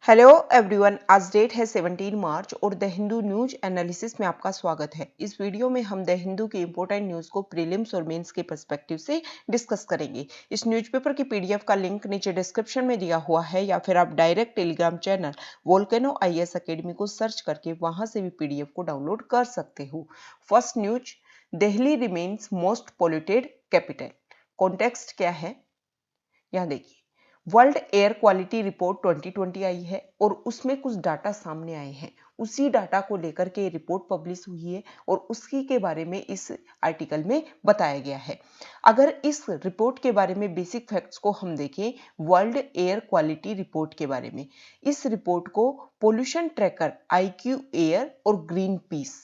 Hello everyone, आज date है 17 मार्च और द हिंदू न्यूज एनालिसिस में आपका स्वागत है। इस वीडियो में हम द हिंदू के इंपॉर्टेंट न्यूज को प्रीलिम्स और मेंस के पर्सपेक्टिव से डिस्कस करेंगे। इस न्यूज़पेपर की पीडीएफ का लिंक नीचे डिस्क्रिप्शन में दिया हुआ है या फिर आप direct Telegram channel volcano IAS academy को सर्च करके वहां से भी पीडीएफ को डाउनलोड कर सकते हो। First news, Delhi remains most polluted capital. Context क्या है यहाँ देखिए। वर्ल्ड एयर क्वालिटी रिपोर्ट 2020 आई है और उसमें कुछ डाटा सामने आए हैं। उसी डाटा को लेकर के रिपोर्ट पब्लिश हुई है और उसी के बारे में इस आर्टिकल में बताया गया है। अगर इस रिपोर्ट के बारे में बेसिक फैक्ट्स को हम देखें, वर्ल्ड एयर क्वालिटी रिपोर्ट के बारे में, इस रिपोर्ट को पोल्यूशन ट्रैकर आईक्यू एयर और ग्रीन पीस,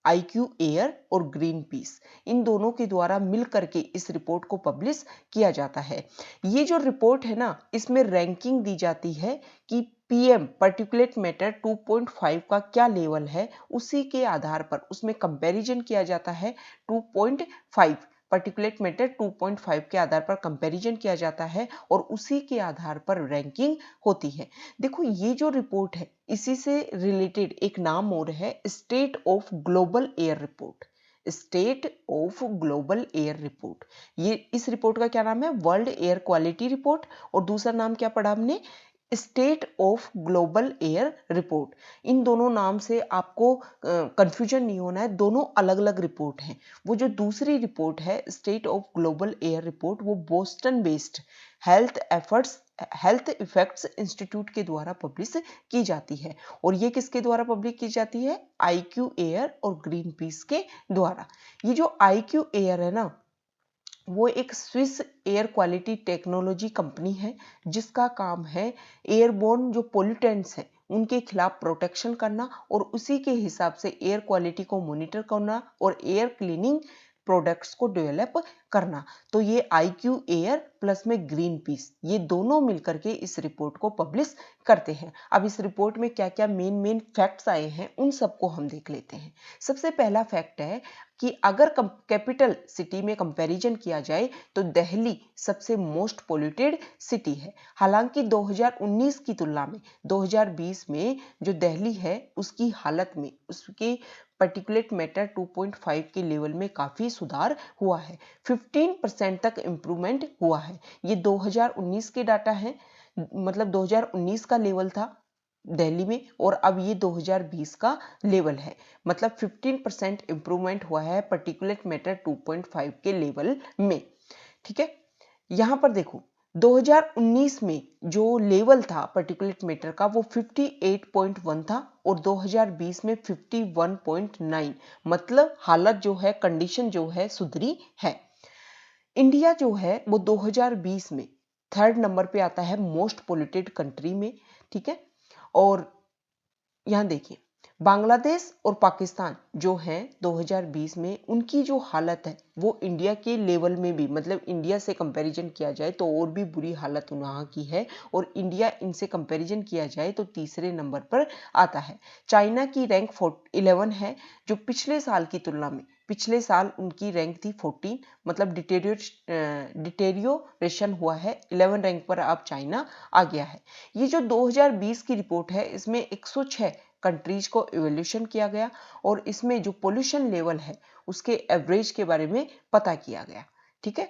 आईक्यू एयर और ग्रीन पीस, इन दोनों के द्वारा मिल करके इस रिपोर्ट को पब्लिश किया जाता है। ये जो रिपोर्ट है ना, इसमें रैंकिंग दी जाती है कि पीएम पार्टिकुलेट मैटर 2.5 का क्या लेवल है, उसी के आधार पर उसमें कंपैरिजन किया जाता है। 2.5 पार्टिकुलेट मैटर 2.5 के आधार पर कंपैरिजन किया जाता है और उसी के आधार पर रैंकिंग होती है। देखो, ये जो रिपोर्ट है इसी से रिलेटेड एक नाम और है state of global air report. State of global air report, ये इस रिपोर्ट का क्या नाम है? World air quality report. और दूसरा नाम क्या पढ़ा हमने? State of global air report. इन दोनों नाम से आपको कंफ्यूजन नहीं होना है, दोनों अलग अलग रिपोर्ट हैं। वो जो दूसरी रिपोर्ट है state of global air report, वो Boston based health effects institute के द्वारा पब्लिश की जाती है। और ये किसके द्वारा पब्लिश की जाती है? आईक्यू एयर और ग्रीन पीस के द्वारा। ये जो आईक्यू एयर है ना, वो एक Swiss air quality technology company है जिसका काम है एयरबोर्न जो पोल्यूटेंट्स हैं उनके खिलाफ प्रोटेक्शन करना और उसी के हिसाब से एयर क्वालिटी को मॉनिटर करना और एयर क्लीनिंग प्रोडक्ट्स को डेवलप करना। तो ये आईक्यू एयर प्लस में ग्रीन पीस, ये दोनों मिलकर के इस रिपोर्ट को पब्लिश करते हैं। अब इस रिपोर्ट में क्या क्या मेन फैक्ट्स आए हैं उन सबको हम देख लेते हैं। सबसे पहला फैक्ट है कि अगर कैपिटल सिटी में कंपैरिजन किया जाए तो दिल्ली सबसे मोस्ट पोल्यूटेड सिटी है। हालांकि 2019 की तुलना में 2020 में जो दिल्ली है उसकी हालत में उसके पार्टिकुलेट मैटर 2.5 के लेवल में काफी सुधार हुआ है। 15% तक इंप्रूवमेंट हुआ है। ये 2019 के डाटा है, मतलब 2019 का लेवल था दिल्ली में और अब ये 2020 का लेवल है। मतलब 15% इंप्रूवमेंट हुआ है पार्टिकुलेट मैटर 2.5 के लेवल में। ठीक है, यहां पर देखो 2019 में जो लेवल था पार्टिकुलेट मैटर का वो 58.1 था और 2020 में 51.9। मतलब हालत जो है, कंडीशन जो है सुधरी है। इंडिया जो है वो 2020 में थर्ड नंबर पे आता है मोस्ट पोल्यूटेड कंट्री में। ठीक है, और यहां देखिए बांग्लादेश और पाकिस्तान जो है 2020 में उनकी जो हालत है वो इंडिया के लेवल में भी, मतलब इंडिया से कंपैरिजन किया जाए तो और भी बुरी हालत वहां की है और इंडिया इनसे कंपैरिजन किया जाए तो तीसरे नंबर पर आता है। चाइना की रैंक 11 है, जो पिछले साल की तुलना में, पिछले साल उनकी रैंक थी 14, मतलब डिटेरियोरेशन हुआ है। 11 रैंक पर अब चाइना आ गया है। ये जो 2020 की रिपोर्ट है इसमें 106 कंट्रीज को इवोल्यूशन किया गया और इसमें जो पोल्यूशन लेवल है उसके एवरेज के बारे में पता किया गया। ठीक है,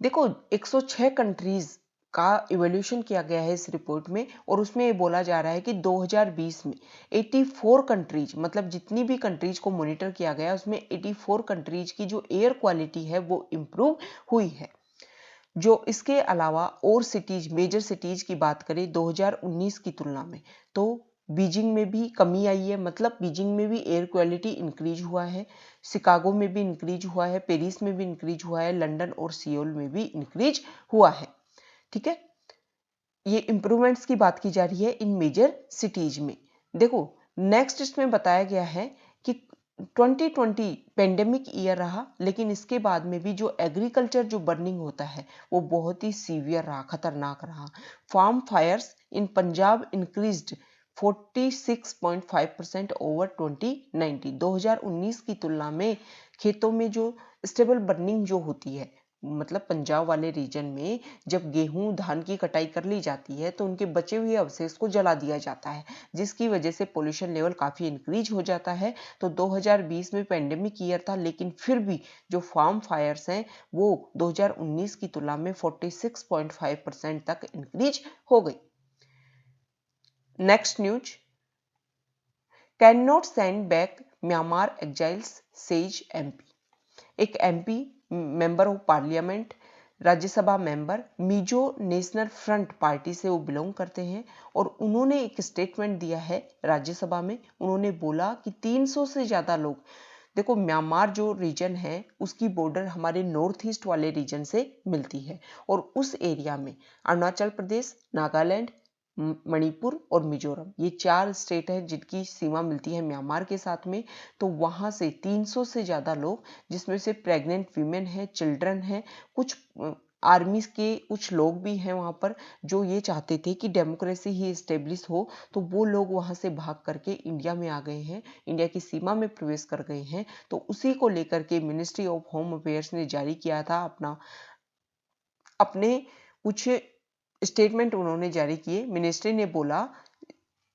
देखो 106 कंट्रीज का इवोल्यूशन किया गया है इस रिपोर्ट में और उसमें ये बोला जा रहा है कि 2020 में 84 कंट्रीज, मतलब जितनी भी कंट्रीज को मॉनिटर किया गया उसमें 84 कंट्रीज की जो एयर क्वालिटी है वो इंप्रूव हुई है। जो इसके अलावा और सिटीज, मेजर सिटीज की बात करें 2019 की तुलना में तो बीजिंग में भी कमी आई है, मतलब बीजिंग में भी एयर क्वालिटी इंक्रीज हुआ है, शिकागो में भी इंक्रीज हुआ है, पेरिस में भी इंक्रीज हुआ है, लंदन और सियोल में भी इंक्रीज हुआ है। ठीक है, ये इंप्रूवमेंट्स की बात की जा रही है इन मेजर सिटीज में। देखो नेक्स्ट इसमें बताया गया है कि 2020 पेंडेमिक ईयर रहा, लेकिन इसके बाद में भी जो एग्रीकल्चर जो बर्निंग होता है वो बहुत ही सीवियर रहा, खतरनाक रहा। फार्म फायर्स इन पंजाब इंक्रीज्ड 46.5% ओवर 2019। 2019 की तुलना में खेतों में जो स्टेबल बर्निंग जो होती है मतलब पंजाब वाले रीजन में जब गेहूं धान की कटाई कर ली जाती है तो उनके बचे हुए अवशेष को जला दिया जाता है, जिसकी वजह से पोल्यूशन लेवल काफी इंक्रीज हो जाता है। तो 2020 में पेंडेमिक ईयर था, लेकिन फिर भी जो फार्म फायर्स हैं वो 2019 की तुलना में 46.5% तक इंक्रीज हो गई। Next news, cannot send back Myanmar exiles says MP. एक MP member of parliament, Rajya Sabha member, Mizo national front party से वो बिलोंग करते हैं, और उन्होंने एक स्टेटमेंट दिया है राज्यसभा में। उन्होंने बोला कि 300 से ज्यादा लोग, देखो म्यांमार जो रीजन है उसकी बॉर्डर हमारे नॉर्थ ईस्ट वाले रीजन से मिलती है, और उस एरिया में अरुणाचल प्रदेश, नागालैंड, मणिपुर और मिजोरम, ये 4 स्टेट हैं जिनकी सीमा मिलती है म्यांमार के साथ में। तो वहां से 300 से ज्यादा लोग, जिसमें से प्रेग्नेंट वीमेन है, चिल्ड्रन है, कुछ आर्मी के कुछ लोग भी हैं वहां पर, जो ये चाहते थे कि डेमोक्रेसी ही स्टेब्लिश हो, तो वो लोग वहां से भाग करके इंडिया में आ गए हैं, इंडिया की सीमा में प्रवेश कर गए हैं। तो उसी को लेकर के मिनिस्ट्री ऑफ होम अफेयर्स ने जारी किया था अपने कुछ स्टेटमेंट उन्होंने जारी किए। मिनिस्ट्री ने बोला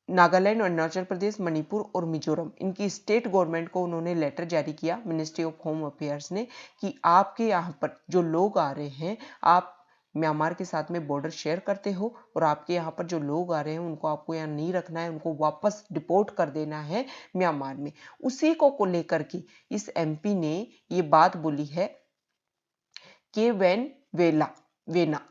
नागालैंड, अरुणाचल प्रदेश, मणिपुर और मिजोरम, इनकी स्टेट गवर्नमेंट को उन्होंने लेटर जारी किया मिनिस्ट्री ऑफ होम अफेयर्स ने, कि आपके यहाँ पर जो लोग आ रहे हैं, आप म्यांमार के साथ में बॉर्डर शेयर करते हो, और आपके यहाँ पर जो लोग आ रहे हैं उनको आपको यहाँ नहीं रखना है, उनको वापस डिपोर्ट कर देना है म्यांमार में। उसी को लेकर के इस एमपी ने ये बात बोली है कि वेना,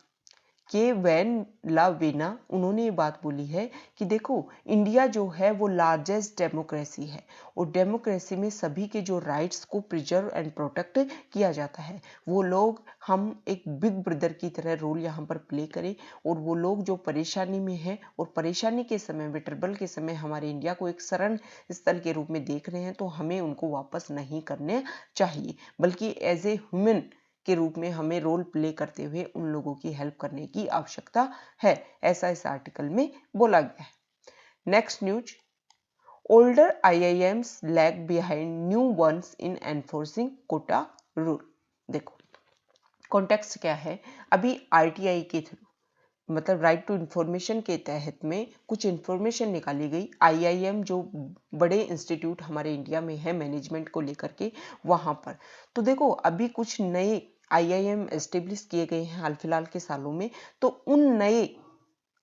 उन्होंने ये बात बोली है कि देखो इंडिया जो है वो लार्जेस्ट डेमोक्रेसी है, और डेमोक्रेसी में सभी के जो राइट्स को प्रिजर्व एंड प्रोटेक्ट किया जाता है। वो लोग, हम एक बिग ब्रदर की तरह रोल यहाँ पर प्ले करें, और वो लोग जो परेशानी में हैं और परेशानी के समय में, ट्रबल के समय हमारे इंडिया को एक शरण स्थल के रूप में देख रहे हैं, तो हमें उनको वापस नहीं करने चाहिए, बल्कि एज ए ह्यूमन के रूप में हमें रोल प्ले करते हुए उन लोगों की हेल्प करने की आवश्यकता है, ऐसा इस आर्टिकल में बोला गया है। Next news, older IIMs lag behind new ones in enforcing quota rule. देखो कॉन्टेक्स्ट क्या है, अभी आरटीआई के थ्रू, मतलब राइट टू इंफॉर्मेशन के तहत में कुछ इंफॉर्मेशन निकाली गई। आईआईएम जो बड़े इंस्टीट्यूट हमारे इंडिया में है मैनेजमेंट को लेकर के, वहां पर तो देखो अभी कुछ नए आईआईएम एस्टेब्लिश किए गए हैं हाल फिलहाल के सालों में। तो उन नए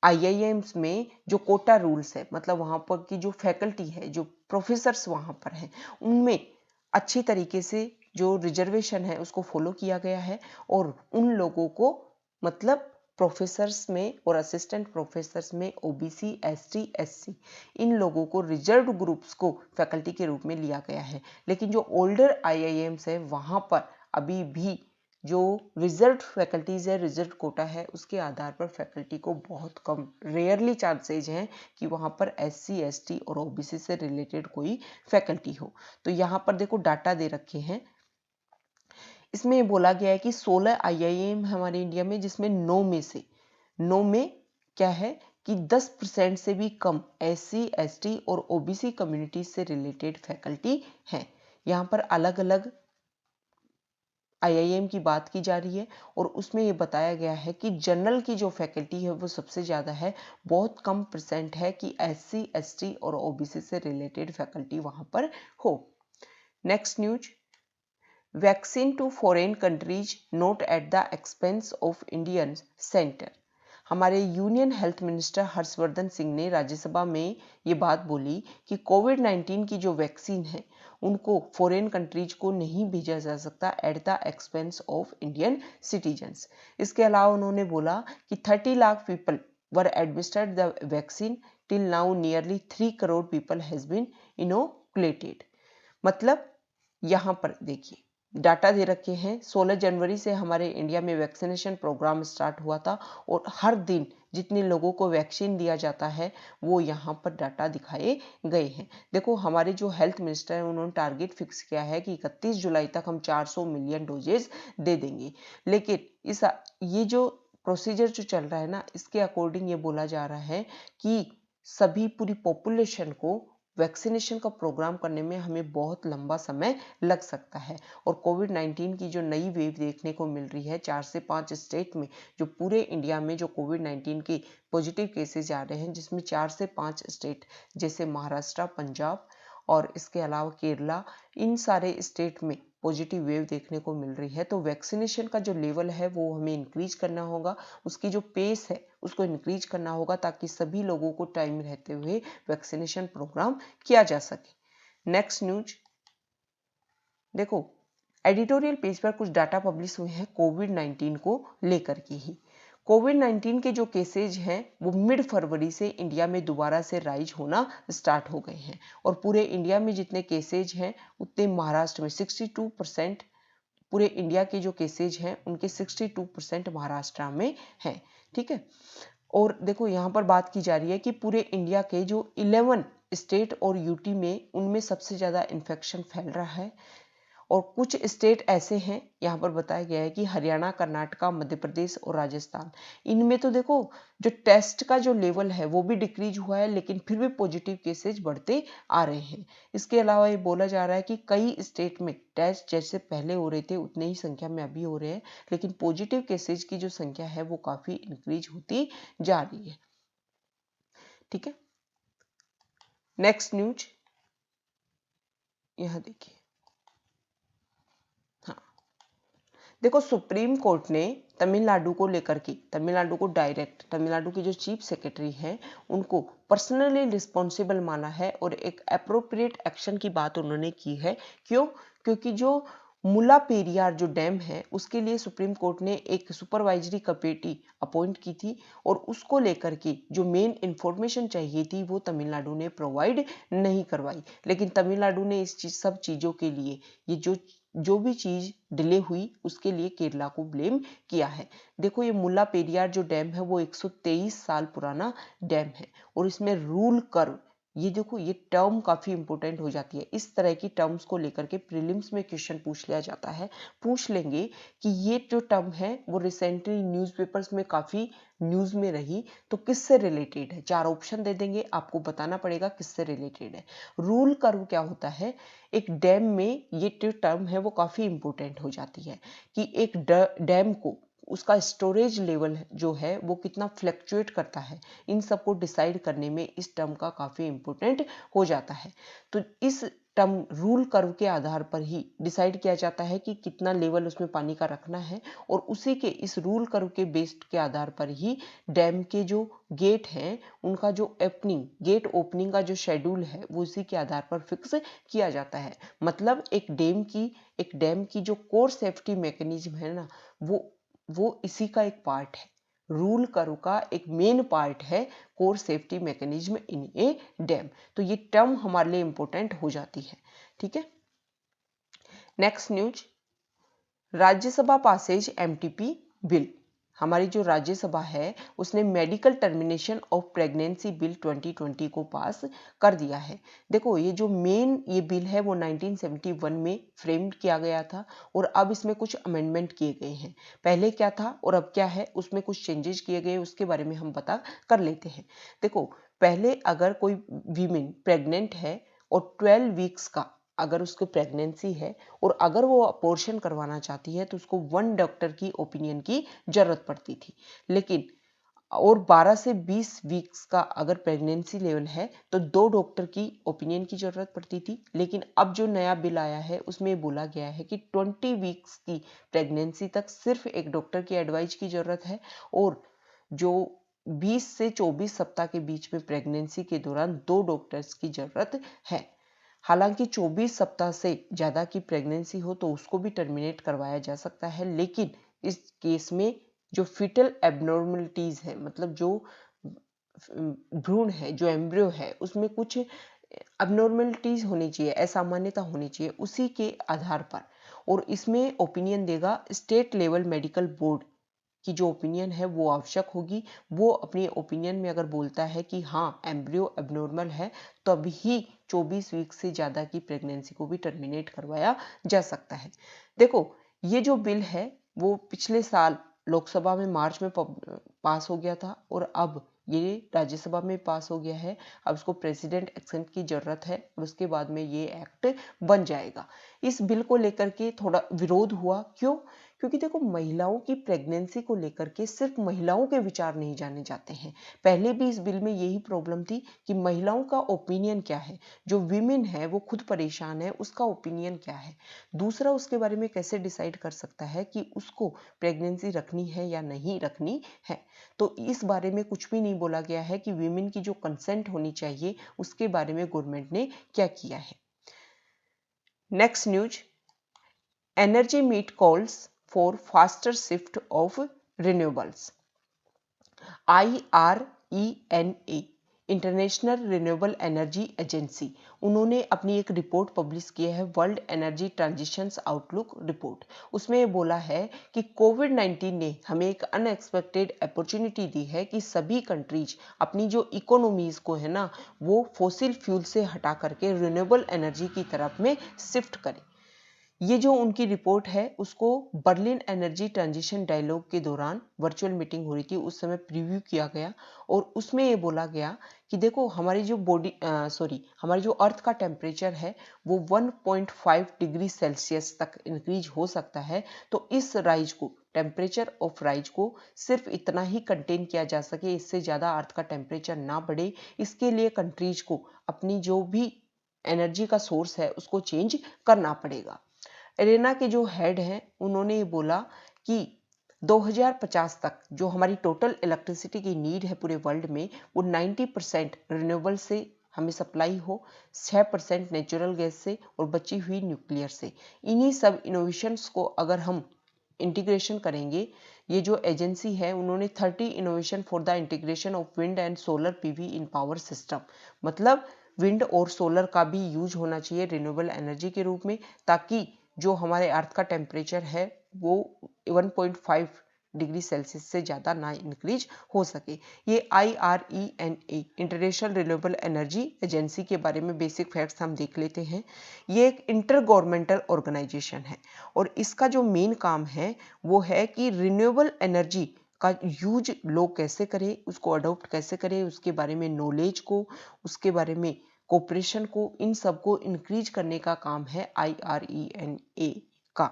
आईआईएम्स में जो कोटा रूल्स है, मतलब वहां पर की जो फैकल्टी है, जो प्रोफेसर्स वहां पर हैं, उनमें अच्छी तरीके से जो रिजर्वेशन है उसको फॉलो किया गया है, और उन लोगों को, मतलब प्रोफेसर्स में और असिस्टेंट प्रोफेसर्स में ओबीसी, एसटी, एससी, इन लोगों को, रिजर्व ग्रुप्स को फैकल्टी के रूप में लिया गया है। लेकिन जो ओल्डर आईआईएम्स है वहां पर अभी भी जो रिजर्व फैकल्टीज है, रिजर्व कोटा है, उसके आधार पर फैकल्टी को बहुत कम, रेयरली चांसेज हैं कि वहां पर एससी, एसटी और ओबीसी से रिलेटेड कोई फैकल्टी हो। तो यहाँ पर देखो डाटा दे रखे हैं, इसमें ये बोला गया है कि 16 आईआईएम हमारे इंडिया में, जिसमें 9 में क्या है कि 10% से भी कम एससी, एसटी और ओबीसी कम्युनिटी से रिलेटेड फैकल्टी हैं। यहाँ पर अलग अलग आईआईएम की बात की जा रही है, और उसमें ये बताया गया है कि जनरल की जो फैकल्टी है वो सबसे ज्यादा है, बहुत कम परसेंट है कि एससी, एसटी और ओबीसी से रिलेटेड फैकल्टी वहां पर हो। Next news, vaccine to foreign countries not at the expense of Indian centre. हमारे union health minister Harshvardhan Singh ने राज्यसभा में ये बात बोली कि कोविड-19 की जो वैक्सीन है उनको फॉरेन कंट्रीज को नहीं भेजा जा सकता at the expense of Indian citizens. इसके अलावा उन्होंने बोला कि 30 lakh people were administered the vaccine, till now nearly 3 crore people has been inoculated. मतलब यहाँ पर देखिए डाटा दे रखे हैं, 16 जनवरी से हमारे इंडिया में वैक्सीनेशन प्रोग्राम स्टार्ट हुआ था, और हर दिन जितने लोगों को वैक्सीन दिया जाता है वो यहाँ पर डाटा दिखाए गए हैं। देखो हमारे जो हेल्थ मिनिस्टर हैं उन्होंने टारगेट फिक्स किया है कि 31 जुलाई तक हम 400 मिलियन डोजेज दे देंगे, लेकिन ये जो प्रोसीजर जो चल रहा है ना, इसके अकॉर्डिंग ये बोला जा रहा है कि सभी पूरी पॉपुलेशन को वैक्सीनेशन का प्रोग्राम करने में हमें बहुत लंबा समय लग सकता है। और कोविड-19 की जो नई वेव देखने को मिल रही है 4 से 5 स्टेट में, जो पूरे इंडिया में जो कोविड-19 के पॉजिटिव केसेस आ रहे हैं, जिसमें 4 से 5 स्टेट जैसे महाराष्ट्र, पंजाब और इसके अलावा केरला, इन सारे स्टेट में पॉजिटिव वेव देखने को मिल रही है। तो वैक्सीनेशन का जो लेवल है वो हमें इंक्रीज करना होगा, उसकी जो पेस है उसको इंक्रीज करना होगा, ताकि सभी लोगों को टाइम रहते हुए वैक्सीनेशन प्रोग्राम किया जा सके। नेक्स्ट न्यूज देखो, एडिटोरियल पेज पर कुछ डाटा पब्लिश हुए हैं कोविड-19 को लेकर के ही। कोविड-19 के जो केसेज हैं वो मिड फरवरी से इंडिया में दोबारा से राइज होना स्टार्ट हो गए हैं, और पूरे इंडिया में जितने केसेज हैं उतने महाराष्ट्र में 62%, पूरे इंडिया के जो केसेज हैं उनके 62% महाराष्ट्र में हैं। ठीक है, और देखो यहाँ पर बात की जा रही है कि पूरे इंडिया के जो 11 स्टेट और यूटी में, उनमें सबसे ज्यादा इन्फेक्शन फैल रहा है। और कुछ स्टेट ऐसे हैं, यहाँ पर बताया गया है कि हरियाणा, कर्नाटका, मध्य प्रदेश और राजस्थान, इनमें तो देखो जो टेस्ट का जो लेवल है वो भी डिक्रीज हुआ है, लेकिन फिर भी पॉजिटिव केसेज बढ़ते आ रहे हैं। इसके अलावा ये बोला जा रहा है कि कई स्टेट में टेस्ट जैसे पहले हो रहे थे उतने ही संख्या में अभी हो रहे हैं, लेकिन पॉजिटिव केसेज की जो संख्या है वो काफी इंक्रीज होती जा रही है। ठीक है, नेक्स्ट न्यूज यह देखिए। देखो, सुप्रीम कोर्ट ने तमिलनाडु को लेकर के, तमिलनाडु को डायरेक्ट, तमिलनाडु के जो चीफ सेक्रेटरी हैं उनको पर्सनली रिस्पॉन्सिबल माना है, और एक एप्रोप्रिएट एक्शन की बात उन्होंने की है। क्यों? क्योंकि जो मुल्लापेरियार जो डैम है उसके लिए सुप्रीम कोर्ट ने एक सुपरवाइजरी कमेटी अपॉइंट की थी, और उसको लेकर के जो मेन इंफॉर्मेशन चाहिए थी वो तमिलनाडु ने प्रोवाइड नहीं करवाई। लेकिन तमिलनाडु ने इस सब चीजों के लिए, ये जो भी चीज डिले हुई उसके लिए केरला को ब्लेम किया है। देखो, ये मुल्लापेरियार जो डैम है वो 123 साल पुराना डैम है, और इसमें रूल कर्व, ये देखो ये टर्म काफी इंपॉर्टेंट हो जाती है। इस तरह की टर्म्स को लेकर के प्रीलिम्स में क्वेश्चन पूछ लिया जाता है, पूछ लेंगे कि ये जो टर्म है वो रिसेंटली न्यूज़पेपर्स में काफी न्यूज में रही, तो किससे रिलेटेड है। 4 ऑप्शन दे देंगे, आपको बताना पड़ेगा किससे रिलेटेड है। रूल कर्व क्या होता है, एक डैम में ये जो टर्म है वो काफी इंपॉर्टेंट हो जाती है कि एक डैम को उसका स्टोरेज लेवल जो है वो कितना फ्लक्चुएट करता है, इन सबको डिसाइड करने में इस टर्म का काफी इंपॉर्टेंट हो जाता है। तो इस टर्म रूल कर्व के आधार पर ही डिसाइड किया जाता है कि कितना लेवल उसमें पानी का रखना है, और उसी के इस रूल कर्व के बेस्ड के आधार पर ही डैम के जो गेट हैं उनका जो गेट ओपनिंग का जो शेड्यूल है वो उसी के आधार पर फिक्स किया जाता है। मतलब एक डैम की जो कोर सेफ्टी मैकेनिज्म है ना, वो इसी का एक पार्ट है। रूल कर्व का एक मेन पार्ट है core safety mechanism in A dam. तो ये टर्म हमारे लिए इंपॉर्टेंट हो जाती है। ठीक है, next news, Rajya Sabha passes MTP bill. हमारी जो राज्यसभा है उसने medical termination of pregnancy bill 2020 को पास कर दिया है। देखो, ये जो मेन ये बिल है वो 1971 में फ्रेम्ड किया गया था, और अब इसमें कुछ अमेंडमेंट किए गए हैं। पहले क्या था और अब क्या है, उसमें कुछ चेंजेस किए गए, उसके बारे में हम पता कर लेते हैं। देखो, पहले अगर कोई वीमेन प्रेग्नेंट है और 12 वीक्स का अगर उसको प्रेगनेंसी है, और अगर वो अबॉर्शन करवाना चाहती है, तो उसको 1 डॉक्टर की ओपिनियन की जरूरत पड़ती थी। लेकिन और 12 से 20 वीक्स का अगर प्रेगनेंसी लेवल है तो 2 डॉक्टर की ओपिनियन की जरूरत पड़ती थी। लेकिन अब जो नया बिल आया है उसमें बोला गया है कि 20 वीक्स की प्रेगनेंसी तक सिर्फ एक डॉक्टर की एडवाइस की जरूरत है, और जो 20 से 24 सप्ताह के बीच में प्रेगनेंसी के दौरान 2 डॉक्टर्स की जरूरत है। हालांकि 24 सप्ताह से ज्यादा की प्रेगनेंसी हो तो उसको भी टर्मिनेट करवाया जा सकता है, लेकिन इस केस में जो फिटल एबनॉर्मलिटीज है, मतलब जो भ्रूण है, जो एम्ब्रियो है, उसमें कुछ अबनॉर्मलिटीज होनी चाहिए, असामान्यता होनी चाहिए, उसी के आधार पर। और इसमें ओपिनियन देगा स्टेट लेवल मेडिकल बोर्ड की जो ओपिनियन है वो आवश्यक होगी। वो अपनी ओपिनियन में अगर बोलता है कि हाँ एम्ब्रियो एबनॉर्मल है, तो अभी ही 24 वीक से ज्यादा की प्रेगनेंसी को भी टर्मिनेट करवाया जा सकता है। देखो, ये जो बिल है वो पिछले साल लोकसभा में मार्च में पास हो गया था, और अब ये राज्यसभा में पास हो गया है। अब इसको प्रेसिडेंट एक्सेंट की जरूरत है और उसके बाद में ये एक्ट बन जाएगा। इस बिल को लेकर के थोड़ा विरोध हुआ, क्यों? क्योंकि देखो, महिलाओं की प्रेगनेंसी को लेकर के सिर्फ महिलाओं के विचार नहीं जाने जाते हैं। पहले भी इस बिल में यही प्रॉब्लम थी कि महिलाओं का ओपिनियन क्या है, जो विमेन है वो खुद परेशान है, उसका ओपिनियन क्या है, दूसरा उसके बारे में कैसे डिसाइड कर सकता है कि उसको प्रेगनेंसी रखनी है या नहीं रखनी है। तो इस बारे में कुछ भी नहीं बोला गया है कि विमेन की जो कंसेंट होनी चाहिए उसके बारे में गवर्नमेंट ने क्या किया है। Next news, energy meet calls for faster shift of renewables. IRENA, international renewable energy agency, उन्होंने अपनी एक रिपोर्ट पब्लिश की है, world energy transitions outlook report. उसमें ये बोला है कि कोविड-19 ने हमें एक अनएक्सपेक्टेड अपॉर्चुनिटी दी है कि सभी कंट्रीज अपनी जो इकोनॉमीज को है ना, वो फॉसिल फ्यूल से हटा करके रिन्यूएबल एनर्जी की तरफ में शिफ्ट करें। ये जो उनकी रिपोर्ट है उसको बर्लिन एनर्जी ट्रांजिशन डायलॉग के दौरान वर्चुअल मीटिंग हो रही थी, उस समय प्रीव्यू किया गया और उसमें ये बोला गया कि देखो, हमारी जो हमारी जो अर्थ का टेम्परेचर है वो 1.5 डिग्री सेल्सियस तक इंक्रीज हो सकता है। तो इस राइज को, टेम्परेचर ऑफ राइज को सिर्फ इतना ही कंटेन किया जा सके, इससे ज़्यादा अर्थ का टेम्परेचर ना बढ़े। इसके लिए कंट्रीज को अपनी जो भी एनर्जी का सोर्स है उसको चेंज करना पड़ेगा। एरेना के जो हेड हैं उन्होंने ये बोला कि 2050 तक जो हमारी टोटल इलेक्ट्रिसिटी की नीड है पूरे वर्ल्ड में, वो 90% रिन्यूएबल से हमें सप्लाई हो, 6% नेचुरल गैस से और बची हुई न्यूक्लियर से। इन्हीं सब इनोवेशंस को अगर हम इंटीग्रेशन करेंगे, ये जो एजेंसी है उन्होंने 30 innovation for the integration of wind and solar PV in power system, मतलब विंड और सोलर का भी यूज होना चाहिए रिन्यूएबल एनर्जी के रूप में, ताकि जो हमारे अर्थ का टेम्परेचर है वो 1.5 डिग्री सेल्सियस से ज़्यादा ना इंक्रीज हो सके। ये IRENA, international renewable energy agency के बारे में बेसिक फैक्ट्स हम देख लेते हैं। ये एक इंटर गवर्नमेंटल ऑर्गेनाइजेशन है और इसका जो मेन काम है वो है कि रिन्यूएबल एनर्जी का यूज लोग कैसे करें, उसको अडॉप्ट कैसे करें, उसके बारे में नॉलेज को, उसके बारे में कोऑपरेशन को, इन सबको इंक्रीज करने का काम है IRENA का।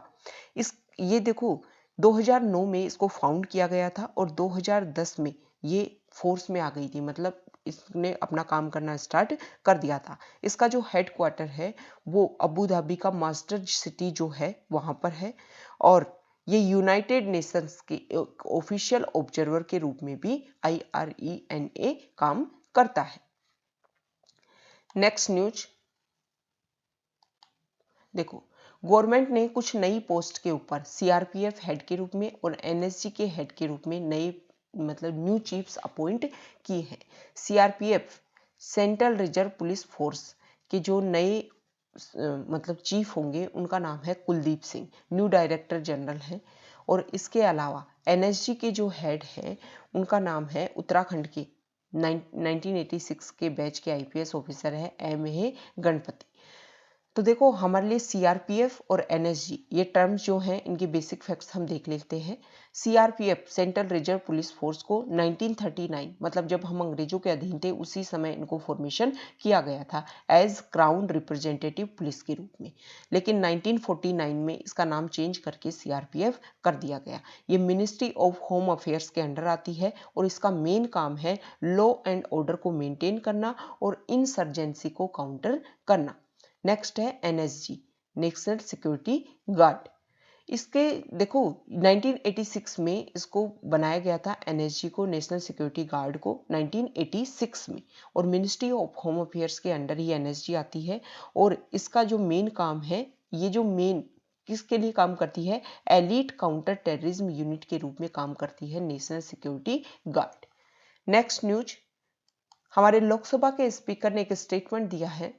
ये देखो, 2009 में इसको फाउंड किया गया था और 2010 में ये फोर्स में आ गई थी, मतलब इसने अपना काम करना स्टार्ट कर दिया था। इसका जो हेडक्वार्टर है वो अबू धाबी का मास्टर सिटी जो है वहां पर है और ये यूनाइटेड नेशंस के ऑफिशियल ऑब्जर्वर के रूप में भी IRENA काम करता है। नेक्स्ट न्यूज, देखो, गवर्नमेंट ने कुछ नई पोस्ट के ऊपर CRPF हेड के रूप में और NSG के हेड के रूप में नए, मतलब न्यू चीफ्स अपॉइंट किए हैं। CRPF, central reserve police force के जो नए मतलब चीफ होंगे उनका नाम है Kuldeep Singh, new director general हैं। और इसके अलावा NSG के जो हेड हैं उनका नाम है उत्तराखंड के 1986 के बैच के IPS ऑफिसर है MA गणपति। तो देखो, हमारे लिए CRPF और NSG ये टर्म्स जो हैं इनके बेसिक फैक्ट्स हम देख लेते हैं। CRPF, central reserve police force को 1939, मतलब जब हम अंग्रेजों के अधीन थे उसी समय इनको फॉर्मेशन किया गया था एज क्राउन रिप्रेजेंटेटिव पुलिस के रूप में, लेकिन 1949 में इसका नाम चेंज करके CRPF कर दिया गया। ये मिनिस्ट्री ऑफ होम अफेयर्स के अंडर आती है और इसका मेन काम है लॉ एंड ऑर्डर को मेंटेन करना और इंसर्जेंसी को काउंटर करना। नेक्स्ट है NSG, नेशनल सिक्योरिटी गार्ड। इसके देखो 1986 में इसको बनाया गया था NSG को, नेशनल सिक्योरिटी गार्ड को 1986 में, और मिनिस्ट्री ऑफ होम अफेयर्स के अंडर ही NSG आती है। और इसका जो मेन काम है, ये जो मेन किसके लिए काम करती है, एलीट काउंटर टेररिज्म यूनिट के रूप में काम करती है national security guard. Next news, हमारे लोकसभा के स्पीकर ने एक स्टेटमेंट दिया है,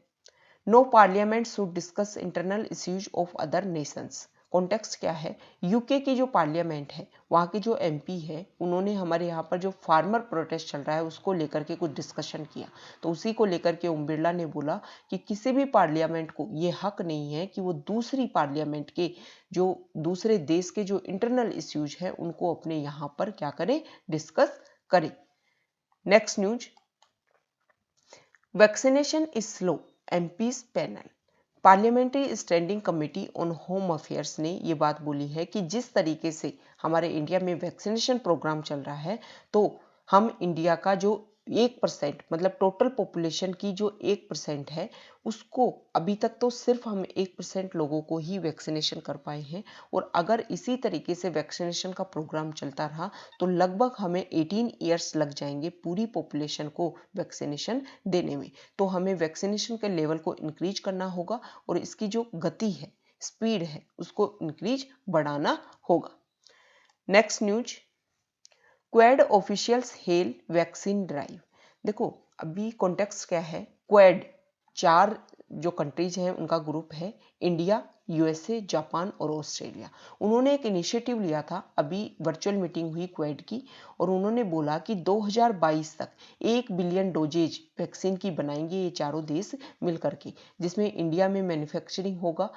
no parliament should discuss internal issues of other nations. Context क्या है, यूके की जो पार्लियामेंट है वहाँ के जो MP है उन्होंने हमारे यहाँ पर जो फार्मर प्रोटेस्ट चल रहा है उसको लेकर के कुछ डिस्कशन किया। तो उसी को लेकर के ओम बिरला ने बोला कि किसी भी पार्लियामेंट को ये हक नहीं है कि वो दूसरी पार्लियामेंट के जो दूसरे देश के जो इंटरनल इश्यूज हैं उनको अपने यहाँ पर क्या करे, डिस्कस करे। Next news, vaccination is slow, MPs panel. Parliamentary standing committee on home affairs ने ये बात बोली है कि जिस तरीके से हमारे इंडिया में वैक्सीनेशन प्रोग्राम चल रहा है, तो हम इंडिया का जो 1% मतलब टोटल पॉपुलेशन की जो 1% है, उसको अभी तक तो सिर्फ हम 1% लोगों को ही वैक्सीनेशन कर पाए हैं। और अगर इसी तरीके से वैक्सीनेशन का प्रोग्राम चलता रहा तो लगभग हमें 18 ईयर्स लग जाएंगे पूरी पॉपुलेशन को वैक्सीनेशन देने में। तो हमें वैक्सीनेशन के लेवल को इंक्रीज करना होगा और इसकी जो गति है, स्पीड है, उसको इंक्रीज बढ़ाना होगा। Next news, Quad officials hello vaccine drive. देखो अभी कॉन्टेक्स्ट क्या है, क्वेड 4 जो कंट्रीज हैं उनका ग्रुप है, इंडिया, यूएसए, जापान और ऑस्ट्रेलिया। उन्होंने एक इनिशिएटिव लिया था, अभी वर्चुअल मीटिंग हुई क्वेड की, और उन्होंने बोला कि 2022 तक 1 बिलियन डोजेज वैक्सीन की बनाएंगे ये चारों देश मिलकर के, जिसमें इंडिया में मैन्युफैक्चरिंग होगा,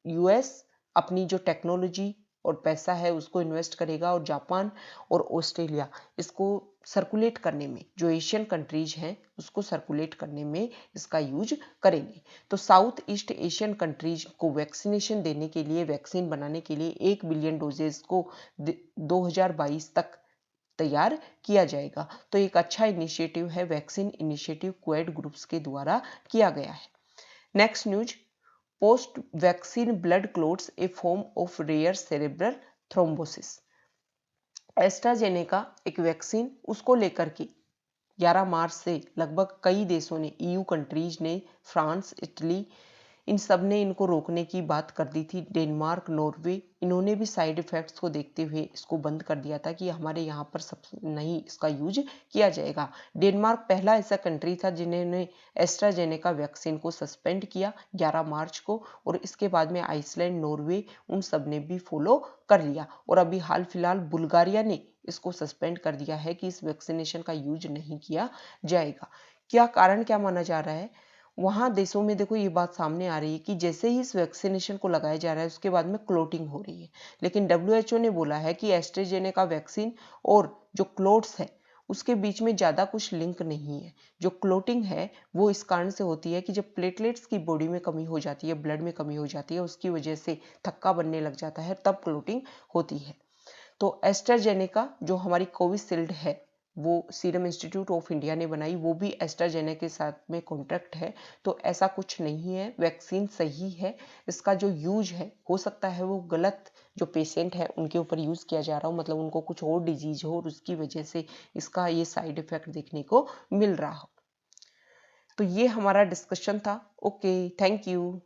यूएस अपनी जो टेक्नोलॉजी और पैसा है उसको इन्वेस्ट करेगा, और जापान और ऑस्ट्रेलिया इसको सर्कुलेट करने में, जो एशियन कंट्रीज हैं उसको सर्कुलेट करने में इसका यूज करेंगे। तो साउथ ईस्ट एशियन कंट्रीज को वैक्सीनेशन देने के लिए, वैक्सीन बनाने के लिए 1 बिलियन डोजेस को 2022 तक तैयार किया जाएगा। तो एक अच्छा इनिशिएटिव है, वैक्सीन इनिशिएटिव क्वेड ग्रुप्स के द्वारा किया गया है। Next news, post vaccine blood clots a form of rare cerebral thrombosis. AstraZeneca एक वैक्सीन, उसको लेकर के 11 मार्च से लगभग कई देशों ने, ईयू कंट्रीज ने, फ्रांस, इटली, इन सब ने इनको रोकने की बात कर दी थी। डेनमार्क, नॉर्वे, इन्होंने भी साइड इफेक्ट्स को देखते हुए इसको बंद कर दिया था कि हमारे यहाँ पर सब नहीं इसका यूज किया जाएगा। डेनमार्क पहला ऐसा कंट्री था जिन्होंने एस्ट्राजेनेका वैक्सीन को सस्पेंड किया 11 मार्च को, और इसके बाद में आइसलैंड, नॉर्वे, उन सब ने भी फॉलो कर लिया। और अभी हाल फिलहाल बुल्गारिया ने इसको सस्पेंड कर दिया है कि इस वैक्सीनेशन का यूज नहीं किया जाएगा। क्या कारण क्या माना जा रहा है, वहां देशों में देखो ये बात सामने आ रही है कि जैसे ही इस वैक्सीनेशन को लगाया जा रहा है उसके बाद में क्लोटिंग हो रही है। लेकिन WHO ने बोला है कि एस्ट्राजेनेका वैक्सीन और जो क्लोट्स है उसके बीच में ज्यादा कुछ लिंक नहीं है। जो क्लोटिंग है वो इस कारण से होती है कि जब प्लेटलेट्स की बॉडी में कमी हो जाती है, ब्लड में कमी हो जाती है, उसकी वजह से थक्का बनने लग जाता है, तब क्लोटिंग होती है। तो एस्ट्राजेनेका जो हमारी कोविशील्ड है, वो सीरम इंस्टीट्यूट ऑफ इंडिया ने बनाई, वो भी एस्ट्राजेनेका के साथ में कॉन्ट्रैक्ट है। तो ऐसा कुछ नहीं है, वैक्सीन सही है। इसका जो यूज है हो सकता है वो गलत जो पेशेंट है उनके ऊपर यूज किया जा रहा हो, मतलब उनको कुछ और डिजीज हो और उसकी वजह से इसका ये साइड इफेक्ट देखने को मिल रहा हो। तो ये हमारा डिस्कशन था। Okay, thank you.